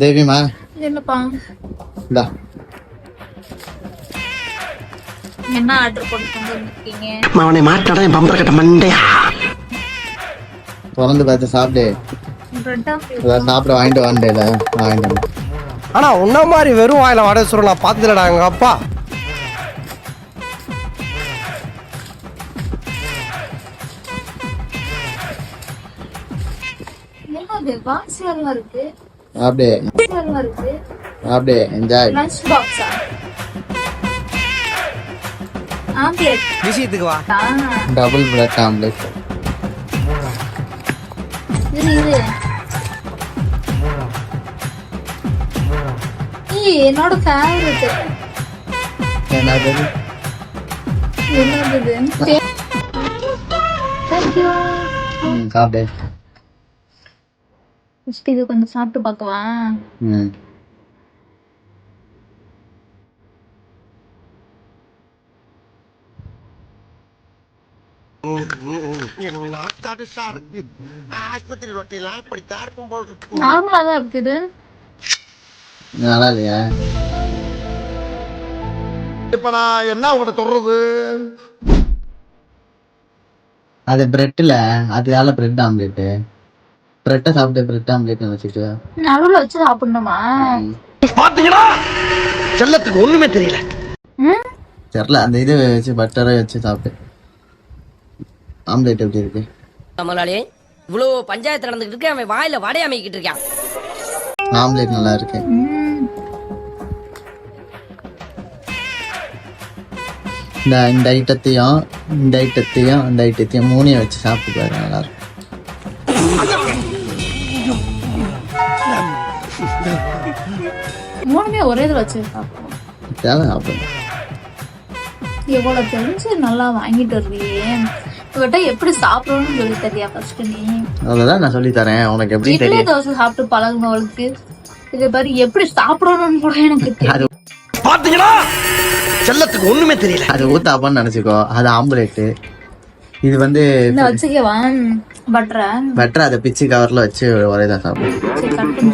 தேவிமா என்னப்பா இந்தா என்ன ஆர்டர் போட்டு வந்திருக்கீங்க? அவனை மாட்டாடா என் பம்பர கட்ட மண்டையா. திறந்து பார்த்து சாப்பிடு. பிரெட்டா ஏதாவது சாப்பிட வாங்கிட்டு வாண்டேல வாங்கிட்டு வந்து. ஆனா உன்ன மாதிரி வெறும் வாயில வடை சுட நான் பார்த்ததுலடா எங்க அப்பா. என்னது பாக்ஸ்ல இருக்கு? சாப்பிடு பாக்ஸ்ல இருக்கு. சாப்பிடு என்ஜாய். லஞ்ச் பாக்ஸா? ஆம்லெட். விஷயத்துக்கு வா. Double bread omelette. இது என்னோட ஃபேவரட். என்னது என்னது? தேங்க்யூ. சாப்பிடு. ஃபர்ஸ்ட் இது கொஞ்சம் சாப்பிட்டு பார்க்கவா? ம் ஆஸ்பத்திரி ரொட்டிலாம் இப்படித்தான் இருக்கும் போல் இருக்கு. நார்மலா தான் இருக்குது. நல்லா இல்லையா? இப்ப நான் என்ன உங்கள்கிட்ட சொல்றது? அது பிரெட்ல அதனால பிரெட் ஆம்லெட். பிரெட்டை சாப்பிட்டு பிரெட் ஆம்லெட் வச்சுட்டு நடுவுல வச்சு சாப்பிடணுமா? பாத்தீங்களா, செல்லத்துக்கு ஒண்ணுமே தெரியல. தெரியல. அந்த இது வச்சு பட்டரை வச்சு சாப்பிட்டு ஆம்லெட் எப்படி இருக்கு? நம்மளாலே இவ்வளவு பஞ்சாயத்து நடந்துகிட்டு இருக்கு, அவன் வாயில வடைய அமைக்கிட்டு இருக்கான். ஆம்லெட் நல்லா இருக்கு. இந்த ஐட்டத்தையும் இந்த ஐட்டத்தையும் இந்த ஐட்டத்தையும் மூணையும் வச்சு சாப்பிட்டு பாரு, நல்லா இருக்கும். மூணுமே ஒரே இதுல வச்சு சாப்பிடுவோம். தேவை சாப்பிடணும். எவ்வளவு தெரிஞ்சு நல்லா வாங்கிட்டு வருவியே, இவட்ட எப்படி சாப்பிடணும்னு சொல்லி தரியா ஃபர்ஸ்ட் நீ? அதான் நான் சொல்லி தரேன் உனக்கு எப்படி இட்லி தெரியும். தோசை சாப்பிட்டு பழகுனவளுக்கு இதை பாரு எப்படி சாப்பிடணும்னு கூட எனக்கு தெரியும். அது பாத்தீங்களா, செல்லத்துக்கு ஒண்ணுமே தெரியல. அது ஊத்தாப்பான்னு நினைச்சுக்கோ, அது ஆம்லெட். இது வந்து இந்த வச்சுக்கவா பட்டரை? பெட்டர் அதை பிச்சு கவர்ல வச்சு ஒரே தான் சாப்பிடும். சரி, கட் பண்ணு.